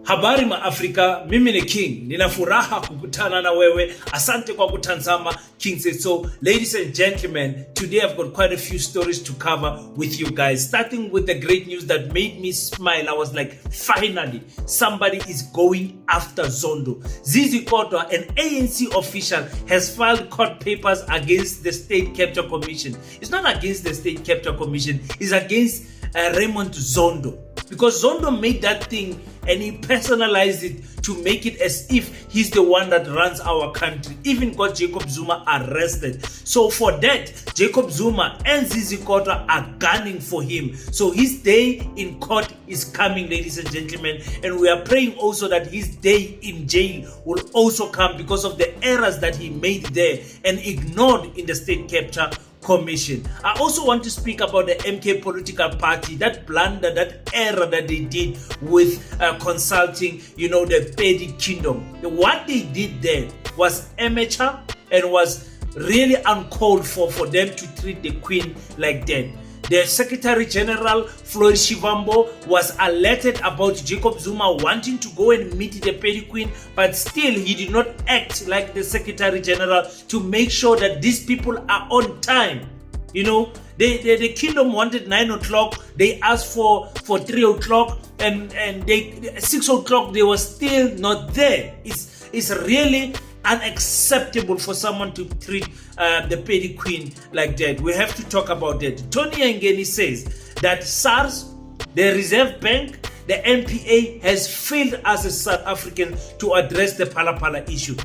Habari ma Afrika, mimi ni King. Nina furaha kukutana na wewe. Asante kwa kutazama King Said So. Ladies and gentlemen, today I've got quite a few stories to cover with you guys. Starting with the great news that made me smile. I was like, finally, somebody is going after Zondo. Zizi Kodwa, an ANC official, has filed court papers against the State Capture Commission. It's not against the State Capture Commission. It's against Raymond Zondo. Because Zondo made that thing and he personalized it to make it as if he's the one that runs our country. Even got Jacob Zuma arrested. So for that, Jacob Zuma and Zizi Kodwa are gunning for him. So his day in court is coming, ladies and gentlemen. And we are praying also that his day in jail will also come because of the errors that he made there and ignored in the State Capture Commission. I also want to speak about the MK political party, that blunder, that error that they did with consulting, the Petty Kingdom. What they did there was amateur and was really uncalled for them to treat the Queen like that. The Secretary General Floyd Shivambo was alerted about Jacob Zuma wanting to go and meet the Petty Queen, but still he did not act like the Secretary General to make sure that these people are on time. The kingdom wanted 9 o'clock. They asked for 3 o'clock, and 6 o'clock they were still not there. It's really unacceptable for someone to treat the Petty Queen like that. We have to talk about that. TONNY YENGENI says that SARS, the Reserve Bank, the NPA has failed us as South Africans to address the Palapala issue.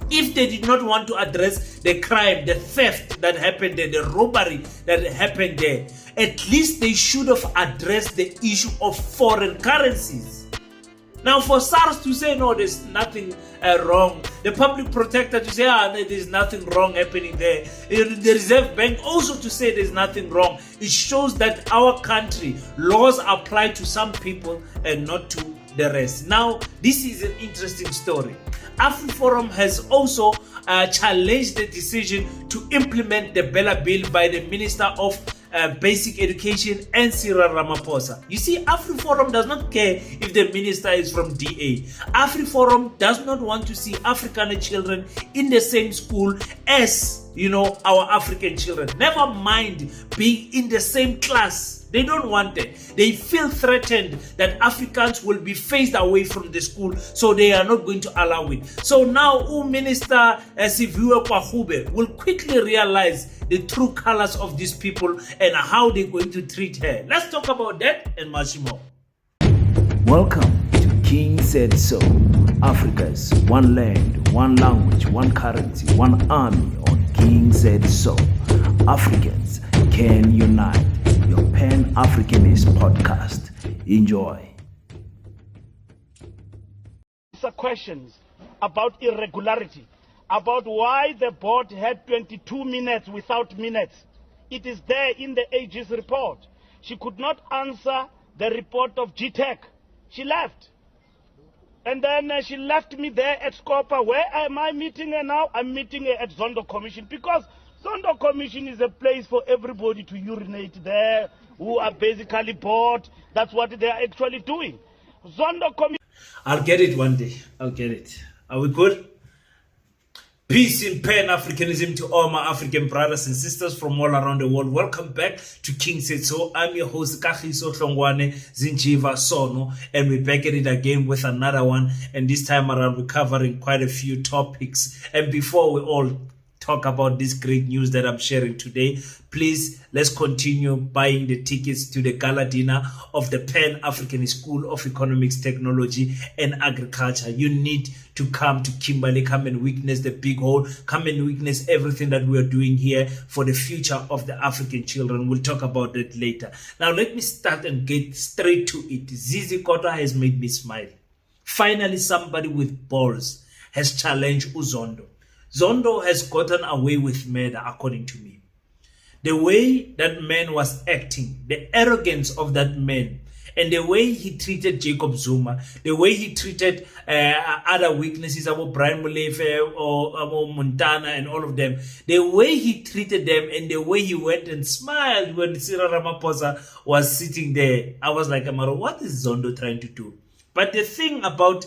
If they did not want to address the crime, the theft that happened there, the robbery that happened there, at least they should have addressed the issue of foreign currencies. Now, for SARS to say, no, there's nothing wrong, the public protector to say, there's nothing wrong happening there, the Reserve Bank also to say there's nothing wrong, it shows that our country, laws apply to some people and not to the rest. Now, this is an interesting story. AfriForum has also challenged the decision to implement the Bella Bill by the Minister of Basic Education and Cyril Ramaphosa. You see, AfriForum does not care if the minister is from DA. AfriForum does not want to see African children in the same school as our African children. Never mind being in the same class. They don't want it. They feel threatened that Africans will be phased away from the school, so they are not going to allow it. So now, Minister Siviwe Kwahube will quickly realize the true colors of these people and how they're going to treat her. Let's talk about that and much more. Welcome to King Said So, Africa's one land, one language, one currency, one army on King Said So. Africans can unite. Your Pan-Africanist podcast. Enjoy. Questions about irregularity, about why the board had 22 minutes without minutes. It is there in the AG's report. She could not answer the report of GTEC. She left. And then she left me there at Scopa. Where am I meeting her now? I'm meeting her at Zondo Commission, because Zondo Commission is a place for everybody to urinate there, who are basically bored. That's what they are actually doing. Zondo Commission. I'll get it one day. I'll get it. Are we good? Peace in Pan-Africanism to all my African brothers and sisters from all around the world. Welcome back to King Said So. I'm your host, Kagiso Hlongwane Zinjiva Sono, and we're back at it again with another one. And this time around, we're covering quite a few topics. And before we all talk about this great news that I'm sharing today, please let's continue buying the tickets to the gala dinner of the Pan-African School of Economics, Technology and Agriculture. You need to come to Kimberley, come and witness the big hall, come and witness everything that we are doing here for the future of the African children. We'll talk about that later. Now let me start and get straight to it. Zizi Kodwa has made me smile. Finally, somebody with balls has challenged Zondo. Zondo has gotten away with murder, according to me. The way that man was acting, the arrogance of that man, and the way he treated Jacob Zuma, the way he treated other witnesses, about Brian Molefe or about Montana and all of them, the way he treated them and the way he went and smiled when Cyril Ramaphosa was sitting there, I was like, Amaro, what is Zondo trying to do? But the thing about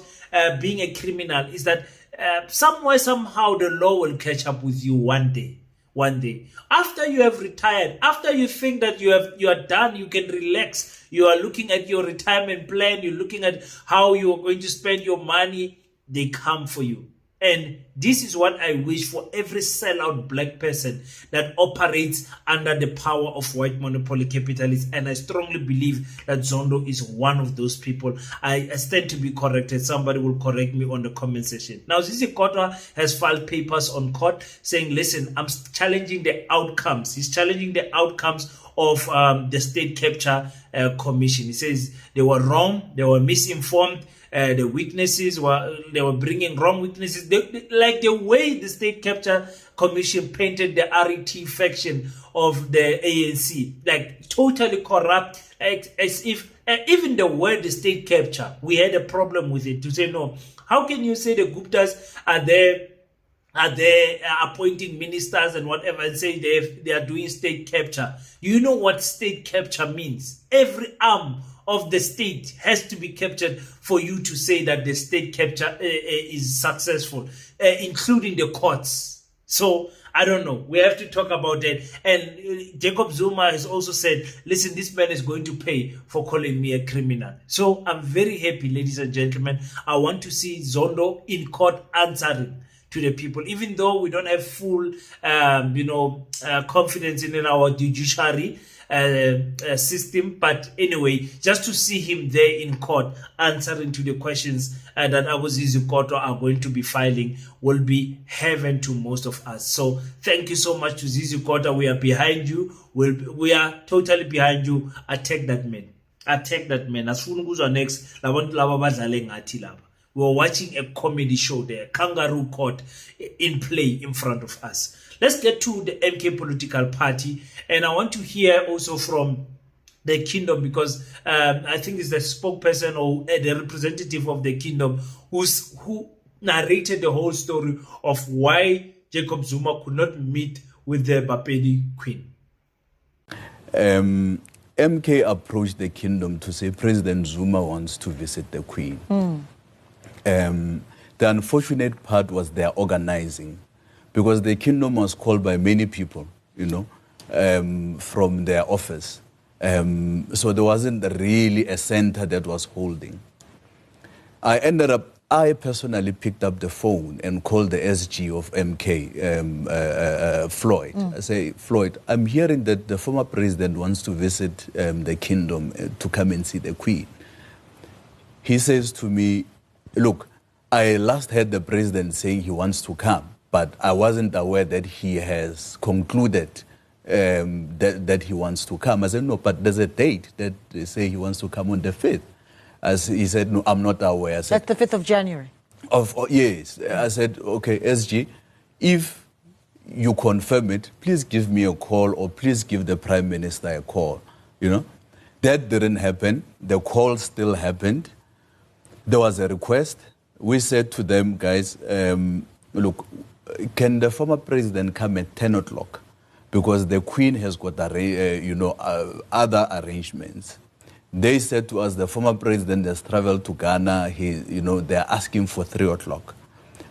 being a criminal is that somewhere, somehow, the law will catch up with you one day. One day, after you have retired, after you think that you are done, you can relax. You are looking at your retirement plan. You're looking at how you are going to spend your money. They come for you. And this is what I wish for every sellout black person that operates under the power of white monopoly capitalists. And I strongly believe that Zondo is one of those people. I stand to be corrected. Somebody will correct me on the comment section. Now, Zizi Kodwa has filed papers on court saying, listen, I'm challenging the outcomes. He's challenging the outcomes of the State Capture Commission. He says they were wrong, they were misinformed. The witnesses they were bringing wrong witnesses. Like the way the State Capture Commission painted the RET faction of the ANC, like totally corrupt, as if even the word the state capture, we had a problem with it. To say, no, how can you say the Guptas are there appointing ministers and whatever, and say they are doing state capture? You know what state capture means? Every arm of the state has to be captured for you to say that the state capture is successful, including the courts. So I don't know. We have to talk about that. And Jacob Zuma has also said, listen, this man is going to pay for calling me a criminal. So I'm very happy, ladies and gentlemen. I want to see Zondo in court answering to the people, even though we don't have full, confidence in our judiciary system. But anyway, just to see him there in court answering to the questions that Zizi Kodwa are going to be filing will be heaven to most of us. So thank you so much to Zizi Kodwa. We are behind you. We are totally behind you. Attack that man. Attack that man. Asifuna ukuzwa next labantu laba badlale ngathi laba. We were watching a comedy show there, Kangaroo Court in play in front of us. Let's get to the MK political party. And I want to hear also from the kingdom, because I think it's the spokesperson or the representative of the kingdom who narrated the whole story of why Jacob Zuma could not meet with the Bapedi queen. MK approached the kingdom to say President Zuma wants to visit the queen. The unfortunate part was their organizing, because the kingdom was called by many people, from their office. So there wasn't really a center that was holding. I personally picked up the phone and called the SG of MK, Floyd. I say, Floyd, I'm hearing that the former president wants to visit the kingdom to come and see the queen. He says to me, look, I last heard the president saying he wants to come, but I wasn't aware that he has concluded that he wants to come. I said, no, but there's a date that they say he wants to come on the 5th. As he said, no, I'm not aware. I said, that's the 5th of January. Yes. I said, okay, SG, if you confirm it, please give me a call, or please give the Prime Minister a call. That didn't happen. The call still happened. There was a request. We said to them, guys, look, can the former president come at 10 o'clock? Because the Queen has got other arrangements. They said to us, the former president has traveled to Ghana. They're asking for 3 o'clock.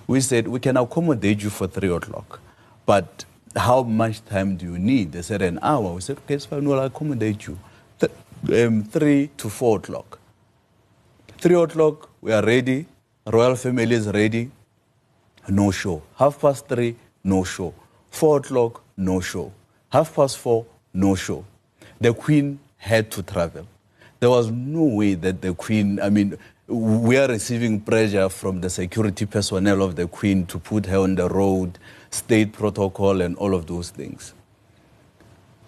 We said, we can accommodate you for 3 o'clock. But how much time do you need? They said an hour. We said, okay, it's fine, we'll accommodate you. 3 to 4 o'clock. 3 o'clock, we are ready. Royal family is ready. No show. 3:30, no show. 4 o'clock, no show. 4:30, no show. The Queen had to travel. There was no way that the Queen, we are receiving pressure from the security personnel of the Queen to put her on the road, state protocol and all of those things.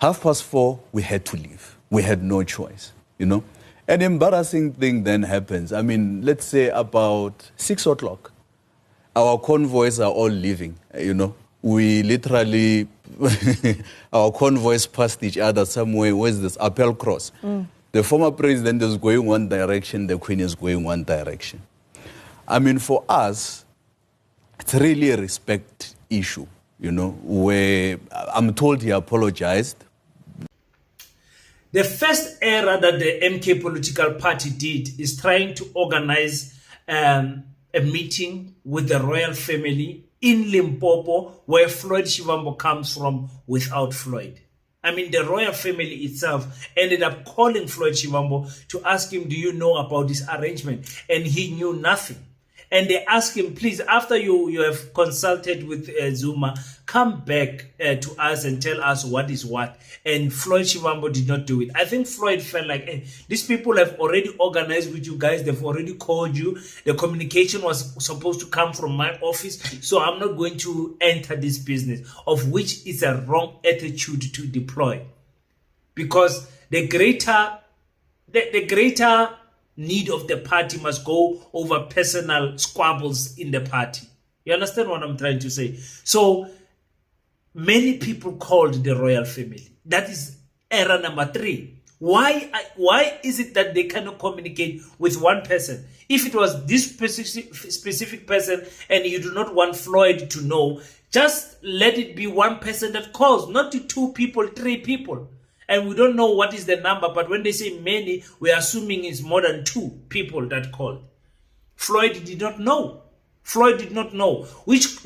4:30, we had to leave. We had no choice, An embarrassing thing then happens. Let's say about 6 o'clock, our convoys are all leaving, We literally, our convoys passed each other somewhere. Where's this? Appel Cross. The former president is going one direction, the Queen is going one direction. For us, it's really a respect issue, where I'm told he apologized. The first error that the MK political party did is trying to organize a meeting with the royal family in Limpopo, where Floyd Shivambu comes from, without Floyd. I mean, the royal family itself ended up calling Floyd Shivambu to ask him, do you know about this arrangement? And he knew nothing. And they asked him, please, after you have consulted with Zuma, come back to us and tell us what is what. And Floyd Shivambu did not do it. I think Floyd felt like, hey, these people have already organized with you guys. They've already called you. The communication was supposed to come from my office. So I'm not going to enter this business, of which is a wrong attitude to deploy. Because the greater need of the party must go over personal squabbles in the party. You understand what I'm trying to say? So many people called the royal family. That is error number 3. Why is it that they cannot communicate with one person? If it was this specific person and you do not want Floyd to know, just let it be one person that calls, not to 2 people, 3 people. And we don't know what is the number, but when they say many, we're assuming it's more than 2 people that called. Floyd did not know. Floyd did not know, which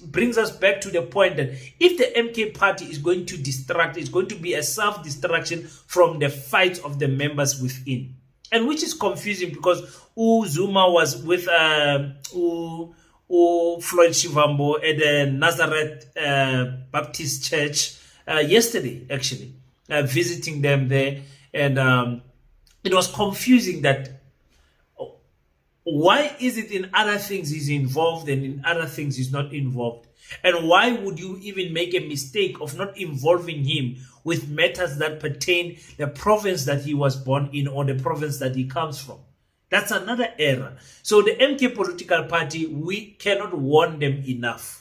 brings us back to the point that if the MK party is going to distract, it's going to be a self-distraction from the fight of the members within. And which is confusing because Zuma was with Floyd Shivambu at the Nazareth Baptist Church yesterday, actually. Visiting them there, and it was confusing that why is it in other things he's involved and in other things he's not involved, and why would you even make a mistake of not involving him with matters that pertain the province that he was born in or the province that he comes from? That's another error. So the MK political party, we cannot warn them enough.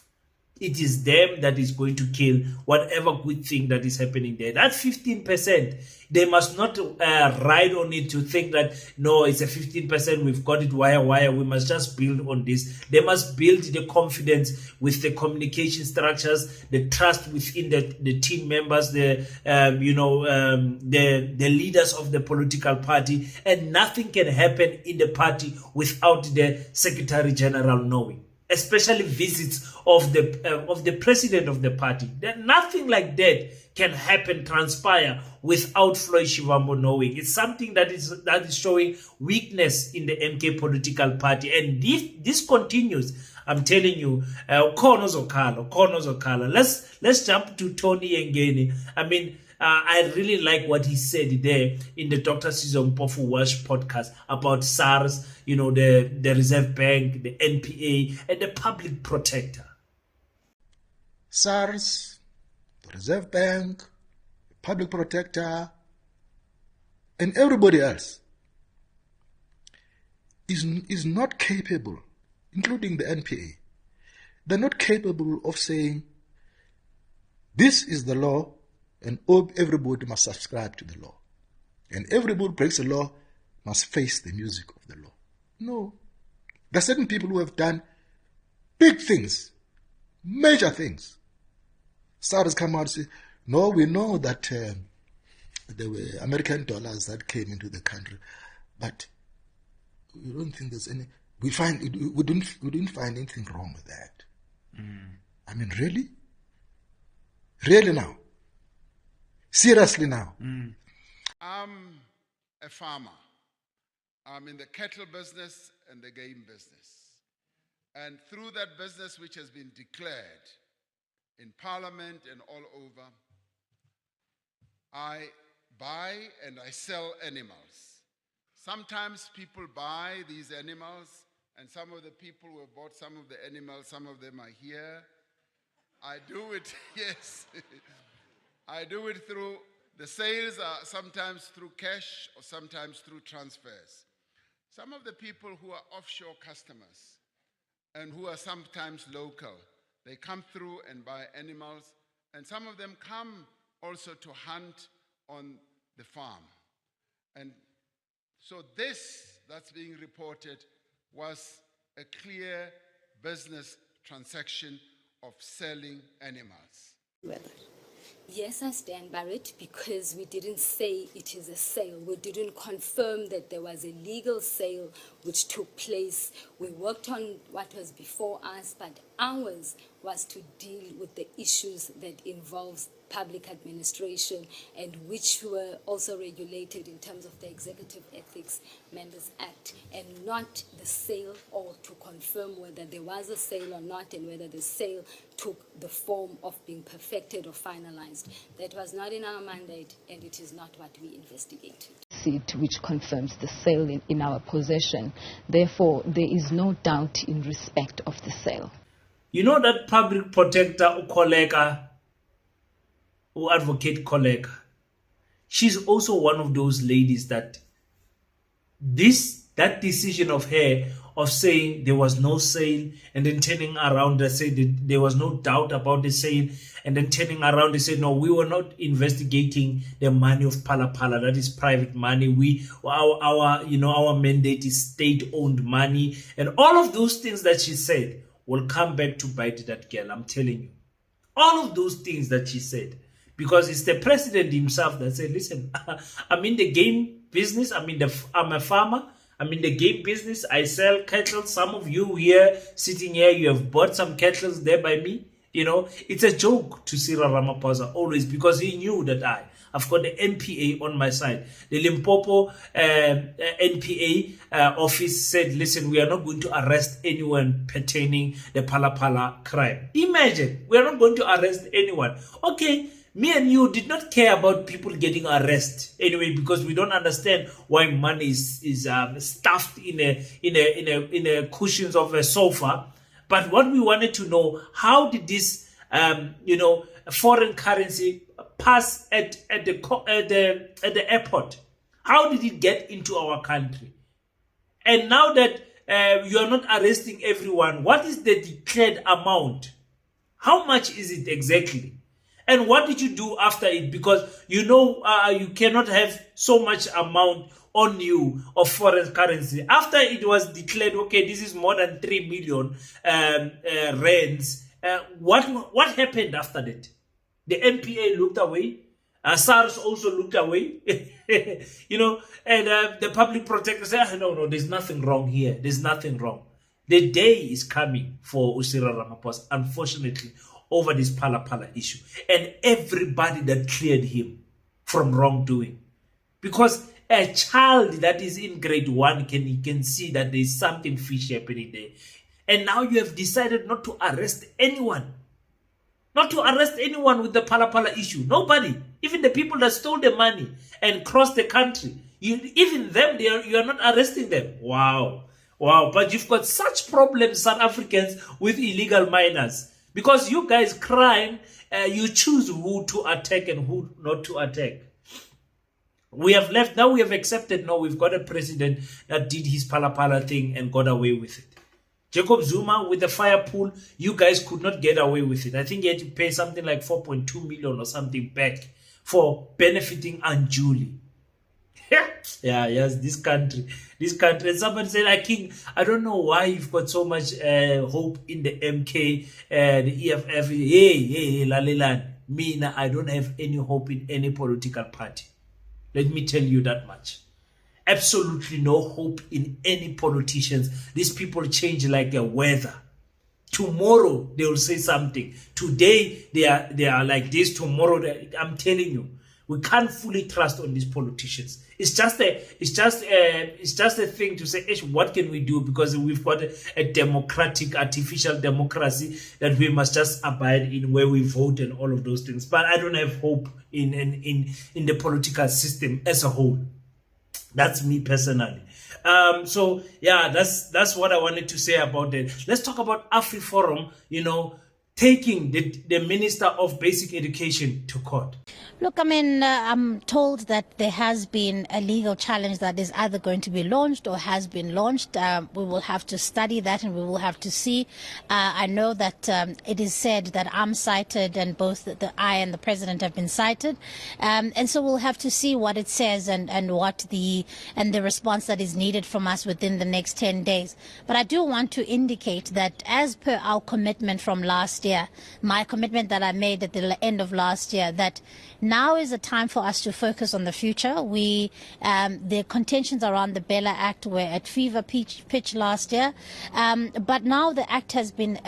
It is them that is going to kill whatever good thing that is happening there. That 15%, they must not ride on it to think that, no, it's a 15%, we've got it wire, we must just build on this. They must build the confidence with the communication structures, the trust within the team members, the leaders of the political party, and nothing can happen in the party without the Secretary General knowing. Especially visits of the president of the party. Nothing like that can happen, transpire without Floyd Shivambu knowing. It's something that is showing weakness in the MK political party. And if this continues, I'm telling you, let's jump to TONNY YENGENI. I mean, I really like what he said there in the Dr. Sizwe Mpofu Welsh podcast about SARS, the Reserve Bank, the NPA, and the Public Protector. SARS, the Reserve Bank, the Public Protector, and everybody else is not capable, including the NPA. They're not capable of saying, this is the law, and everybody must subscribe to the law. And everybody who breaks the law must face the music of the law. No. There are certain people who have done big things, major things. SARS come out and say, no, we know that there were American dollars that came into the country, but we don't think there's any, we didn't find anything wrong with that. I mean, really? Really now? Seriously now? I'm a farmer. I'm in the cattle business and the game business. And through that business which has been declared in Parliament and all over, I buy and I sell animals. Sometimes people buy these animals, and some of the people who have bought some of the animals, some of them are here. I do it, yes. I do it through, the sales are sometimes through cash or sometimes through transfers. Some of the people who are offshore customers and who are sometimes local, they come through and buy animals, and some of them come also to hunt on the farm. And so this that's being reported was a clear business transaction of selling animals. Yes, I stand by it because we didn't say it is a sale. We didn't confirm that there was a legal sale which took place. We worked on what was before us, but ours was to deal with the issues that involves public administration and which were also regulated in terms of the Executive Ethics Members Act, and not the sale, or to confirm whether there was a sale or not and whether the sale took the form of being perfected or finalized. That was not in our mandate, and it is not what we investigated. Which confirms the sale in our possession. Therefore, there is no doubt in respect of the sale. You know that public protector, Koleka, who advocate Koleka, she's also one of those ladies that that decision of her of saying there was no sale and then turning around and say that there was no doubt about the sale, and then turning around and say no, we were not investigating the money of Palapala, that is private money. Our mandate is state-owned money, and all of those things that she said will come back to bite that girl. I'm telling you, all of those things that she said, because it's the president himself that said, listen, I'm in the game business. I'm a farmer. I'm in the game business. I sell cattle. Some of you here, sitting here, you have bought some cattle there by me. You know, it's a joke to Cyril Ramaphosa always, because he knew that I've got the NPA on my side. The Limpopo NPA office said, listen, we are not going to arrest anyone pertaining the Palapala crime. Imagine, we are not going to arrest anyone. Okay, me and you did not care about people getting arrested anyway, because we don't understand why money is stuffed in a cushions of a sofa. But what we wanted to know, how did this foreign currency pass at the airport? How did it get into our country? And now that you are not arresting everyone, what is the declared amount? How much is it exactly? And what did you do after it? Because you cannot have so much amount on you of foreign currency. After it was declared, okay, this is more than 3 million rands, what happened after that? The NPA looked away. SARS also looked away. And the public protector said, no, there's nothing wrong here. There's nothing wrong. The day is coming for Cyril Ramaphosa, unfortunately, over this Palapala issue, and everybody that cleared him from wrongdoing. Because a child that is in grade 1 can see that there is something fishy happening there. And now you have decided not to arrest anyone. Not to arrest anyone with the Palapala issue. Nobody. Even the people that stole the money and crossed the country. Even them, you are not arresting them. Wow. But you've got such problems, South Africans, with illegal miners. Because you guys crime, you choose who to attack and who not to attack. We have left, now we have accepted, no, we've got a president that did his Palapala thing and got away with it. Jacob Zuma with the fire pool, you guys could not get away with it. I think he had to pay something like 4.2 million or something back for benefiting unduly. Yes, this country. And somebody said, King, I don't know why you've got so much hope in the MK, the EFF. Hey, Lalelan. Me, I don't have any hope in any political party. Let me tell you that much. Absolutely no hope in any politicians. These people change like the weather. Tomorrow they will say something. Today they are like this. Tomorrow I'm telling you, we can't fully trust on these politicians. It's just a thing to say, what can we do? Because we've got a democratic, artificial democracy that we must just abide in, where we vote and all of those things. But I don't have hope in the political system as a whole. That's me personally. So yeah, that's what I wanted to say about it. Let's talk about AfriForum, taking the Minister of Basic Education to court. Look, I'm told that there has been a legal challenge that is either going to be launched or has been launched. We will have to study that and we will have to see. I know that it is said that I'm cited and both I and the President have been cited. And so we'll have to see what it says and what the response that is needed from us within the next 10 days. But I do want to indicate that as per our commitment from last last year, my commitment that I made at the end of last year, that now is the time for us to focus on the future. The contentions around the Bella Act were at fever pitch last year, but now the act has been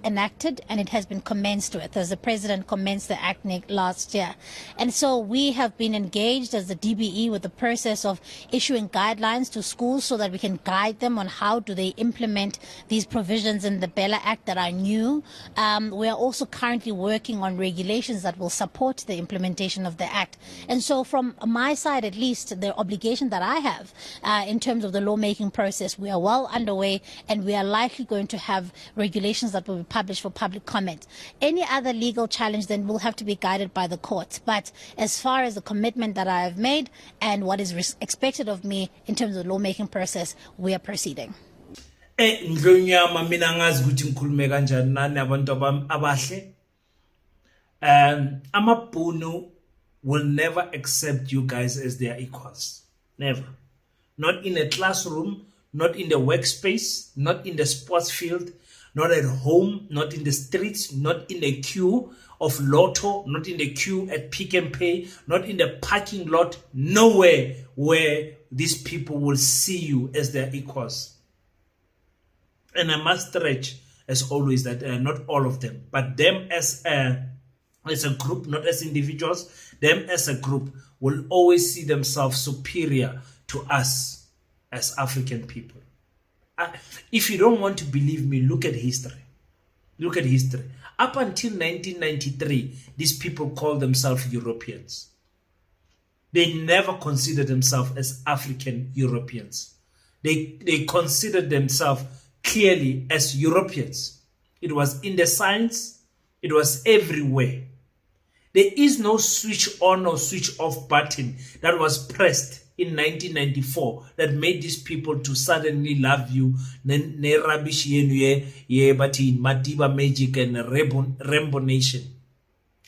enacted and it has been commenced with, as the president commenced the act last year. And so we have been engaged as the DBE with the process of issuing guidelines to schools so that we can guide them on how do they implement these provisions in the Bella Act that are new. We are also currently working on regulations that will support the implementation of the Act. And so from my side, at least, the obligation that I have in terms of the lawmaking process, we are well underway, and we are likely going to have regulations that will be published for public comment. Any other legal challenge then will have to be guided by the courts. But as far as the commitment that I have made and what is expected of me in terms of the lawmaking process, we are proceeding. Ndlonyama mina ngazi ukuthi ngikhulume kanjani nani abantu abahle. Amabhunu will never accept you guys as their equals. Never. Not in a classroom, not in the workspace, not in the sports field, not at home, not in the streets, not in the queue of Lotto, not in the queue at Pick and Pay, not in the parking lot, nowhere where these people will see you as their equals. And I must stretch, as always, that not all of them, but them as a group, not as individuals, them as a group will always see themselves superior to us as African people. If you don't want to believe me, look at history. Look at history. Up until 1993, these people called themselves Europeans. They never considered themselves as African Europeans. They considered themselves clearly as Europeans. It was in the science. It was everywhere. There is no switch on or switch off button that was pressed in 1994 that made these people to suddenly love you. Ne rubbish ye but in Madiba Magic and Rainbow Nation.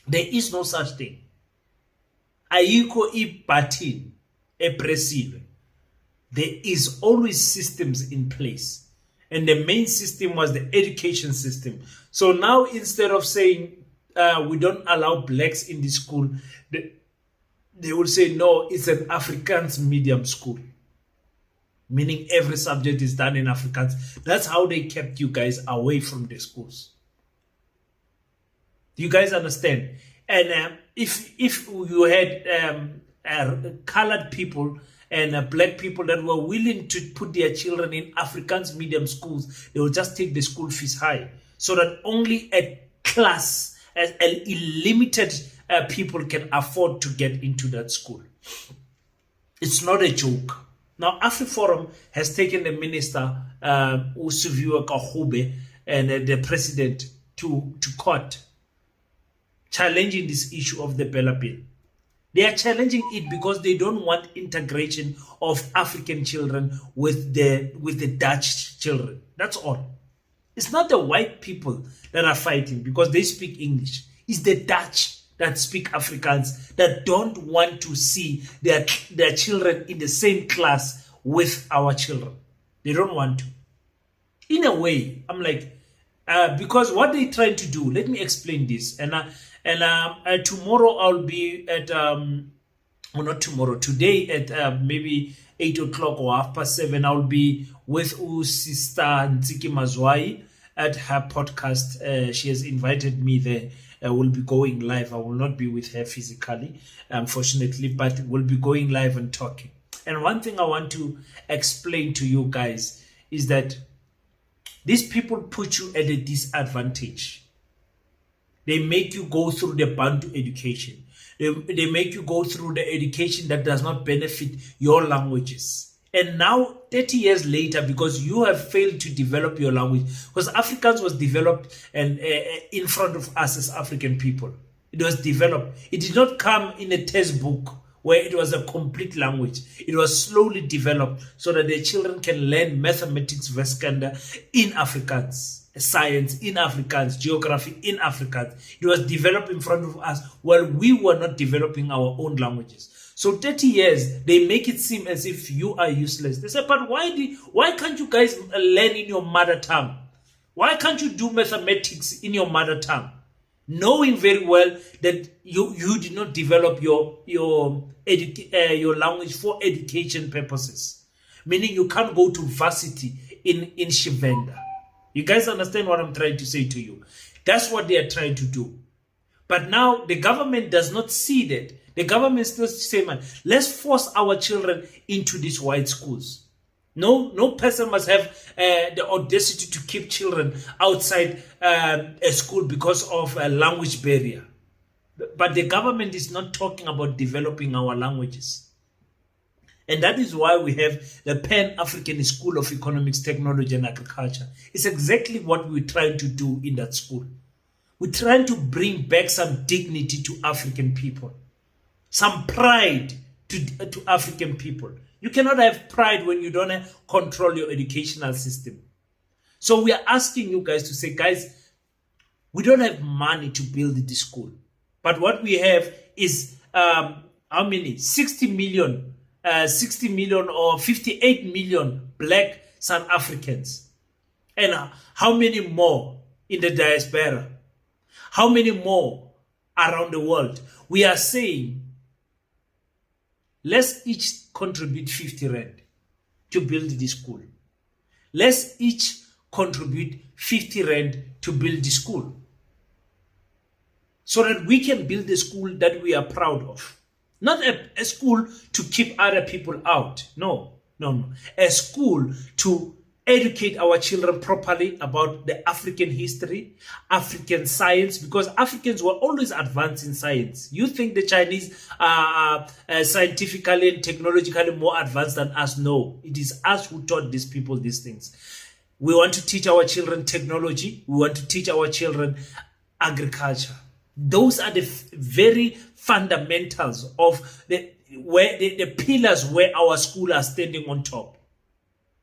There is no such thing. Ayiko I button e pressive. There is always systems in place. And the main system was the education system. So now instead of saying we don't allow blacks in the school, they will say, no, it's an Afrikaans medium school. Meaning every subject is done in Afrikaans. That's how they kept you guys away from the schools. Do you guys understand? And if you had colored people and black people that were willing to put their children in Afrikaans medium schools, they will just take the school fees high so that only a class, an illimited people can afford to get into that school. It's not a joke. Now, AfriForum has taken the minister, Usuviwe Kahube, and the president to court, challenging this issue of the Bella Bill. They are challenging it because they don't want integration of African children with the Dutch children. That's all. It's not the white people that are fighting because they speak English. It's the Dutch that speak Afrikaans that don't want to see their children in the same class with our children. They don't want to. In a way, I'm like, because what they're trying to do, let me explain this. And tomorrow I'll be at, well, not tomorrow, today at maybe 8 o'clock or 7:30, I'll be with Sister Ntsiki Mazwai at her podcast. She has invited me there. We'll be going live. I will not be with her physically, unfortunately, but we'll be going live and talking. And one thing I want to explain to you guys is that these people put you at a disadvantage. They make you go through the Bantu education. They make you go through the education that does not benefit your languages. And now, 30 years later, because you have failed to develop your language, because Afrikaans was developed and in front of us as African people. It was developed. It did not come in a textbook where it was a complete language. It was slowly developed so that the children can learn mathematics, Veskanda in Afrikaans, science in Afrikaans, geography in Afrikaans. It was developed in front of us while we were not developing our own languages. So 30 years, they make it seem as if you are useless. They say, but why can't you guys learn in your mother tongue? Why can't you do mathematics in your mother tongue, knowing very well that you did not develop your language for education purposes, meaning you can't go to varsity in Shivenda. You guys understand what I'm trying to say to you? That's what they are trying to do. But now the government does not see that. The government still say, man, let's force our children into these white schools. No person must have the audacity to keep children outside a school because of a language barrier. But the government is not talking about developing our languages. And that is why we have the Pan-African School of Economics, Technology and Agriculture. It's exactly what we're trying to do in that school. We're trying to bring back some dignity to African people, some pride to African people. You cannot have pride when you don't control your educational system. So we are asking you guys to say, guys, we don't have money to build this school. But what we have is, how many? 60 million or 58 million black South Africans. And how many more in the diaspora? How many more around the world? We are saying, let's each contribute 50 rand to build this school. Let's each contribute 50 rand to build the school, so that we can build a school that we are proud of. Not a school to keep other people out. No. A school to educate our children properly about the African history, African science, because Africans were always advanced in science. You think the Chinese are scientifically and technologically more advanced than us? No, it is us who taught these people these things. We want to teach our children technology. We want to teach our children agriculture. Those are the very fundamentals of the pillars where our school are standing on top.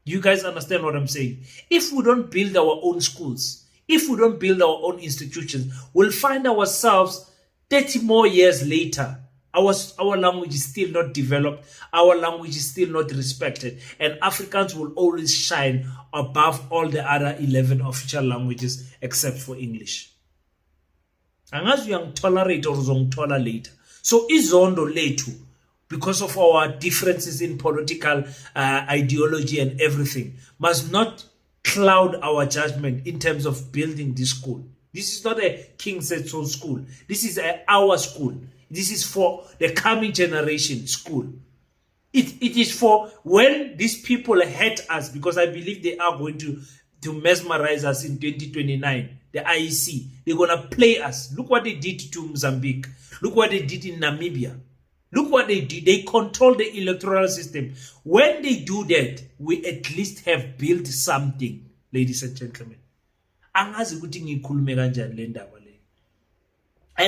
You guys understand what I'm saying? If we don't build our own schools, if we don't build our own institutions, we'll find ourselves 30 more years later. Our language is still not developed. Our language is still not respected. And Africans will always shine above all the other 11 official languages except for English. Angazi uyangitolerate or uzongithola later. So izondo lethu, because of our differences in political ideology and everything, must not cloud our judgment in terms of building this school. This is not a King Said So school. This is our school. This is for the coming generation school. It is for when these people hate us, because I believe they are going to mesmerize us in 2029. The IEC, they're going to play us. Look what they did to Mozambique. Look what they did in Namibia. Look what they did. They control the electoral system. When they do that, we at least have built something, ladies and gentlemen. And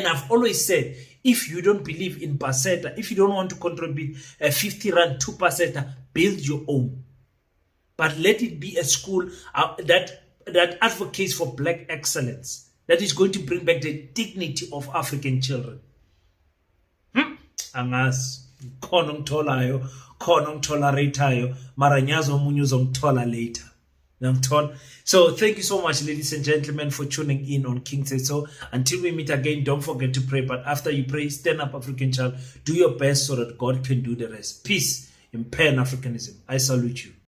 I've always said, if you don't believe in Paseta, if you don't want to contribute 50 rand to Paseta, build your own. But let it be a school that advocates for black excellence, that is going to bring back the dignity of African children. Angas, khona ngitholayo, khona ngitolerateayo, mara nyazi omunye uzongithola later. So thank you so much, ladies and gentlemen, for tuning in on King Said So. Until we meet again, don't forget to pray. But after you pray, stand up, African child. Do your best so that God can do the rest. Peace in Pan-Africanism. I salute you.